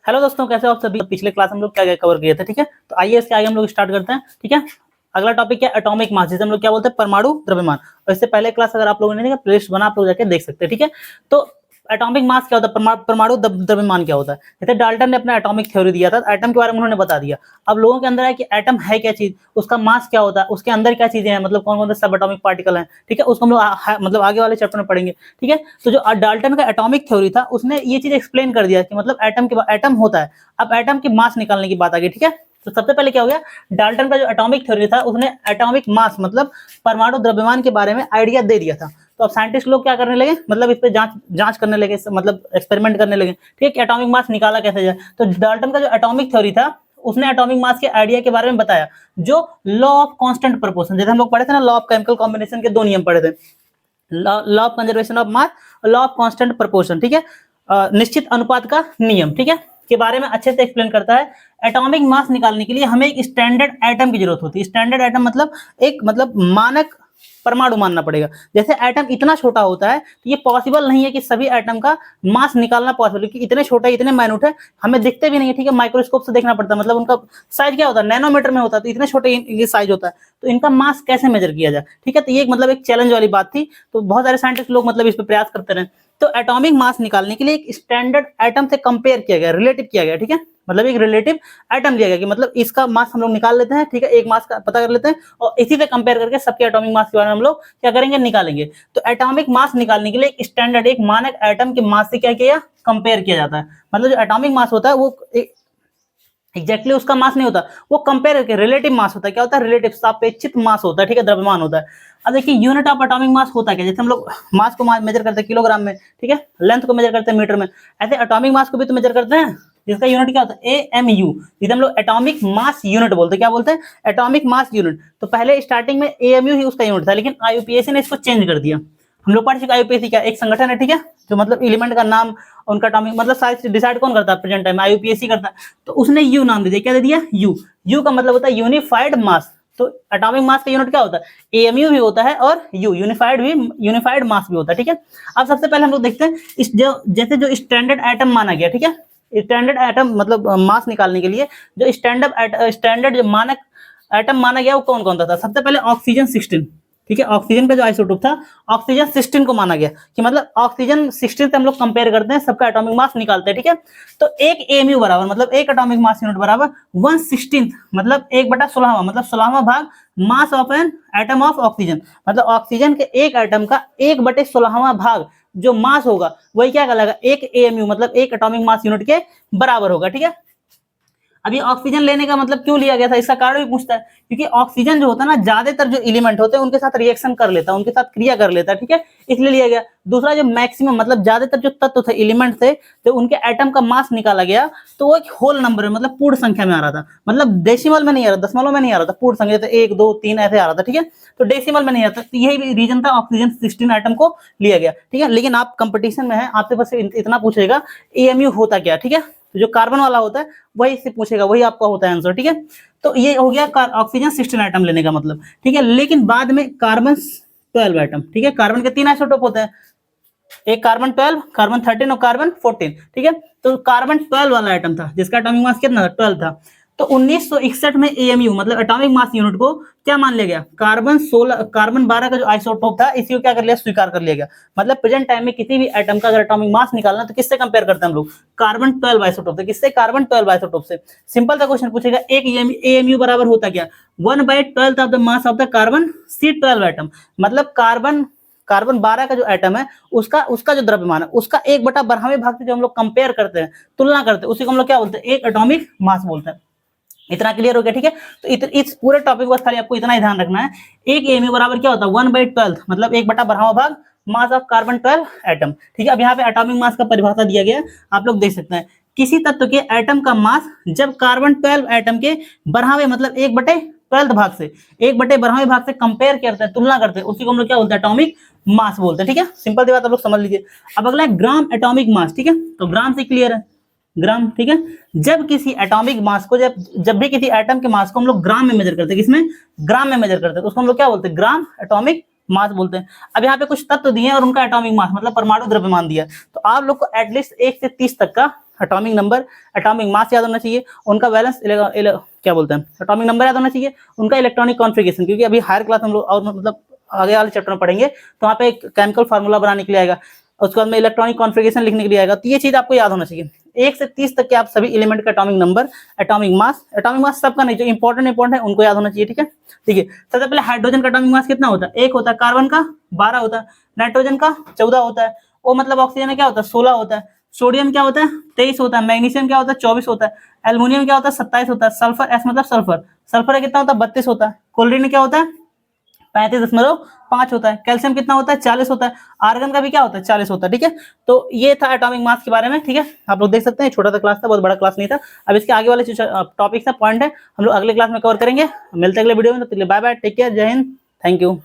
Hello दोस्तों, कैसे हो आप सभी। पिछले क्लास हम लोग क्या क्या कवर किए थे, ठीक है। तो आइए इसके आगे हम लोग स्टार्ट करते हैं, ठीक है। अगला टॉपिक क्या, एटॉमिक मास, जिसे हम लोग क्या बोलते हैं, परमाणु द्रव्यमान। और इससे पहले क्लास अगर आप लोगों ने देखा, प्लेलिस्ट बना, आप लोग जाके देख सकते हैं, ठीक है। तो एटॉमिक मास क्या होता है, परमाणु द्रव्यमान क्या होता है। जैसे डाल्टन ने अपना एटॉमिक थ्योरी दिया था, एटम के बारे में उन्होंने बता दिया। अब लोगों के अंदर है कि एटम है क्या चीज, उसका मास क्या होता है, उसके अंदर क्या चीजें हैं, मतलब कौन कौन से सब एटॉमिक पार्टिकल हैं, ठीक है। उसको हम लोग मतलब आगे वाले चैप्टर में पढ़ेंगे, ठीक है। तो जो डाल्टन का एटॉमिक थ्योरी था, उसने ये चीज एक्सप्लेन कर दिया कि मतलब एटम होता है। अब एटम की मास निकालने की बात आ गई, ठीक है। तो सबसे पहले क्या हो गया, डाल्टन का जो एटॉमिक थ्योरी था, उसने एटॉमिक मास मतलब परमाणु द्रव्यमान के बारे में आइडिया दे दिया था। तो अब साइंटिस्ट लोग क्या करने लगे, मतलब इस पे जांच करने लगे, मतलब एक्सपेरिमेंट करने लगे, ठीक है। एटॉमिक मास निकाला कैसे जाए। तो डाल्टन का जो एटॉमिक थ्योरी था, उसने एटॉमिक मास के आइडिया के बारे में बताया, जो लॉ ऑफ कांस्टेंट प्रोपोर्शन, जैसे हम लोग पढ़े थे ना, लॉ ऑफ केमिकल कॉम्बिनेशन के दो नियम पढ़े थे, law of conservation of mass और लॉ ऑफ कांस्टेंट प्रोपोर्शन, ठीक है। निश्चित अनुपात का नियम, ठीक है, के बारे में अच्छे से एक्सप्लेन करता है। एटॉमिक मास निकालने के लिए हमें एक स्टैंडर्ड एटम की जरूरत होती है। स्टैंडर्ड एटम मतलब एक मानक परमाणु मानना पड़ेगा। जैसे एटम इतना छोटा होता है, तो ये पॉसिबल नहीं है कि सभी एटम का मास निकालना पॉसिबल, क्योंकि इतने छोटे, इतने माइन्यूट है, हमें दिखते भी नहीं है, ठीक है। माइक्रोस्कोप से देखना पड़ता है, मतलब उनका साइज क्या होता है, नैनोमीटर में होता है। तो इतने छोटे ये साइज होता है, तो इनका मास कैसे मेजर किया जाए, ठीक है। तो ये एक चैलेंज वाली बात थी। तो बहुत सारे साइंटिस्ट लोग मतलब इस पर प्रयास करते रहे। तो एटॉमिक मास निकालने के लिए एक स्टैंडर्ड एटम से कंपेयर किया गया, रिलेटिव किया गया, ठीक है। मतलब एक रिलेटिव एटम लिया गया कि मतलब इसका मास हम लोग निकाल लेते हैं, ठीक है, एक मास का पता कर लेते हैं और इसी से कंपेयर करके सबके एटॉमिक मास के बारे में हम लोग क्या करेंगे, निकालेंगे। तो एटॉमिक मास निकालने के लिए एक स्टैंडर्ड, एक मानक एटम के मास से क्या किया, कंपेयर किया जाता है। मतलब जो एटॉमिक मास होता है वो एग्जैक्टली उसका मास नहीं होता, वो कंपेयर करके रिलेटिव मास होता है। क्या होता है, रिलेटिव, सापेक्षित मास होता है, ठीक है, द्रव्यमान होता है। अब देखिए यूनिट ऑफ एटॉमिक मास होता है क्या, जैसे हम लोग मास को मेजर करते हैं किलोग्राम में, ठीक है, लेंथ को मेजर करते हैं मीटर में, ऐसे एटॉमिक मास को भी तो मेजर करते हैं, जिसका यूनिट क्या होता है, AMU, जिसे हम लोग एटॉमिक मास यूनिट बोलते हैं। क्या बोलते हैं, एटॉमिक मास यूनिट। तो पहले स्टार्टिंग में AMU ही उसका यूनिट था, लेकिन IUPAC ने इसको चेंज कर दिया। हम लोग पढ़ चुके IUPAC क्या, एक संगठन है, ठीक है, जो मतलब एलिमेंट का नाम, उनका एटॉमिक मतलब साइज डिसाइड कौन करता है, प्रेजेंट टाइम IUPAC करता है। तो उसने यू नाम दे दिया, क्या दे दिया, यू का मतलब होता है यूनिफाइड मास। तो एटॉमिक मास का यूनिट क्या होता है, AMU भी होता है और यूनिफाइड मास भी होता है, ठीक है। अब सबसे पहले हम लोग देखते हैं इस जैसे जो स्टैंडर्ड एटम माना गया, ठीक है, स्टैंडर्ड एटम मतलब मास निकालने के लिए जो स्टैंडर्ड जो मानक एटम माना गया वो कौन कौन था। सबसे पहले ऑक्सीजन 16, ठीक है, ऑक्सीजन का जो आइसोटोप था ऑक्सीजन 16 को माना गया कि मतलब ऑक्सीजन 16 से हम लोग कंपेयर करते हैं, सबका एटॉमिक मास निकालते हैं, ठीक है। तो एक AMU बराबर मतलब एक एटॉमिक मास यूनिट बराबर 1/16 मतलब 1/16 मतलब 16वां भाग mass of an atom of oxygen. मतलब ऑक्सीजन के एक एटम का 1/16वां भाग जो मास होगा वही क्या कहलाएगा, एक AMU मतलब एक एटॉमिक मास यूनिट के बराबर होगा, ठीक है। अभी ऑक्सीजन लेने का मतलब क्यों लिया गया था, इसका कारण भी पूछता है, क्योंकि ऑक्सीजन जो होता है ना, ज्यादातर जो एलिमेंट होते हैं उनके साथ रिएक्शन कर लेता है, उनके साथ क्रिया कर लेता है, ठीक है, इसलिए लिया गया। दूसरा जो मैक्सिमम मतलब ज्यादातर जो तत्व थे, एलिमेंट थे, तो उनके एटम का मास निकाला गया, तो वो एक होल नंबर में मतलब पूर्ण संख्या में आ रहा था, मतलब डेसिमल में नहीं आ रहा, दशमलव में नहीं आ रहा था, पूर्ण संख्या तो 1 2 3 ऐसे आ रहा था, ठीक है। तो डेसिमल में नहीं आता, तो यही रीजन था ऑक्सीजन 16 एटम को लिया गया, ठीक है। लेकिन आप कंपटीशन में है, आपसे बस इतना पूछेगा AMU होता क्या, ठीक है। तो जो कार्बन वाला होता है वही से पूछेगा, वही आपका होता है आंसर, ठीक है। तो ये हो गया ऑक्सीजन 16 एटम लेने का मतलब, ठीक है। लेकिन बाद में कार्बन 12 एटम, ठीक है, कार्बन के 3 आइसोटोप होते हैं, एक कार्बन 12, कार्बन 13 और कार्बन 14, ठीक है। तो कार्बन 12 वाला एटम था जिसका एटॉमिक मास कितना था, 12 था। तो 1961 में AMU मतलब एटॉमिक मास यूनिट को क्या मान लिया गया, कार्बन 12 का जो आइसोटोप था इसी को क्या कर लिया, स्वीकार कर लिया गया। मतलब प्रेजेंट टाइम में किसी भी एटम का अगर एटॉमिक मास निकालना तो किससे कंपेयर करते हैं हम लोग, कार्बन 12 आइसोटोप से। किससे, कार्बन 12 आइसोटोप से। सिंपल सा क्वेश्चन पूछेगा, एक AMU बराबर होता क्या, 1/12 of the mass of the carbon C12 atom. मतलब कार्बन 12 का जो एटम है उसका जो द्रव्यमान है उसका 1/12वें भाग से जो हम लोग कंपेयर करते हैं, तुलना करते हैं, उसी को हम लोग क्या बोलते हैं, एक एटॉमिक मास बोलते हैं। इतना क्लियर हो गया, ठीक है। तो इस पूरे टॉपिक पर खाली आपको इतना ही ध्यान रखना है, एक AMU बराबर क्या होता है, 1/12 मतलब 1/12वां भाग मास ऑफ कार्बन 12 एटम, ठीक है। अब यहाँ पे एटॉमिक मास का परिभाषा दिया गया, आप लोग देख सकते हैं, किसी तत्व के एटम का मास जब कार्बन 12 एटम के 12वें मतलब 1/12 भाग से 1/12वें भाग से कंपेयर करते हैं, तुलना करते हैं, उसी को हम लोग क्या बोलते हैं, एटॉमिक मास बोलते हैं, ठीक है। सिंपल सी बात आप लोग समझ लीजिए। अब अगला है ग्राम एटॉमिक मास, ठीक है। तो ग्राम से क्लियर है, ग्राम, ठीक है। जब किसी एटॉमिक मास को जब भी किसी एटम के मास को हम लोग ग्राम में मेजर करते हैं, किसमें, ग्राम में मेजर करते हैं, तो उसको हम लोग क्या बोलते हैं, ग्राम एटॉमिक मास बोलते हैं। अब यहाँ पे कुछ तत्व दिए हैं और उनका एटॉमिक मास मतलब परमाणु द्रव्यमान दिया है, तो आप लोग को एटलीस्ट 1 से 30 तक का एटॉमिक नंबर, एटॉमिक मास याद होना चाहिए, उनका वैलेंस क्या बोलते हैं एटॉमिक नंबर याद होना चाहिए, उनका इलेक्ट्रॉनिक कॉन्फ़िगरेशन, क्योंकि अभी हायर क्लास हम लोग और मतलब आगे वाले चैप्टर में पढ़ेंगे तो वहाँ पे एक केमिकल फार्मूला बनाने के लिए आएगा, उसके बाद में इलेक्ट्रॉनिक कॉन्फ़िगरेशन लिखने के लिए आएगा, तो ये चीज आपको याद होना चाहिए। 1 से 30 तक के आप सभी एलिमेंट का एटॉमिक नंबर, एटॉमिक मास सबका नहीं, जो इंपॉर्टेंट है उनको याद होना चाहिए, ठीक है। ठीक है, सबसे पहले हाइड्रोजन का एटॉमिक मास कितना होता है? 1 होता है, कार्बन का 12 होता है, नाइट्रोजन का 14 होता है, ओ मतलब ऑक्सीजन में क्या होता है 16 होता है, सोडियम क्या होता है 23 होता है, मैग्नीशियम क्या होता है 24 होता है, एल्युमिनियम क्या होता है 27 होता है, सल्फर एस मतलब सल्फर कितना होता है 32 होता है, क्लोरीन क्या होता है 35.5 होता है, कैल्शियम कितना होता है 40 होता है, आर्गन का भी क्या होता है 40 होता है, ठीक है। तो ये था एटॉमिक मास के बारे में, ठीक है। आप लोग देख सकते हैं छोटा सा क्लास था, बहुत बड़ा क्लास नहीं था। अब इसके आगे वाले टॉपिक है, पॉइंट है, हम लोग अगले क्लास में कवर करेंगे। मिलते हैं अगले वीडियो में, तो बाय बाय, टेक केयर, जय हिंद, थैंक यू।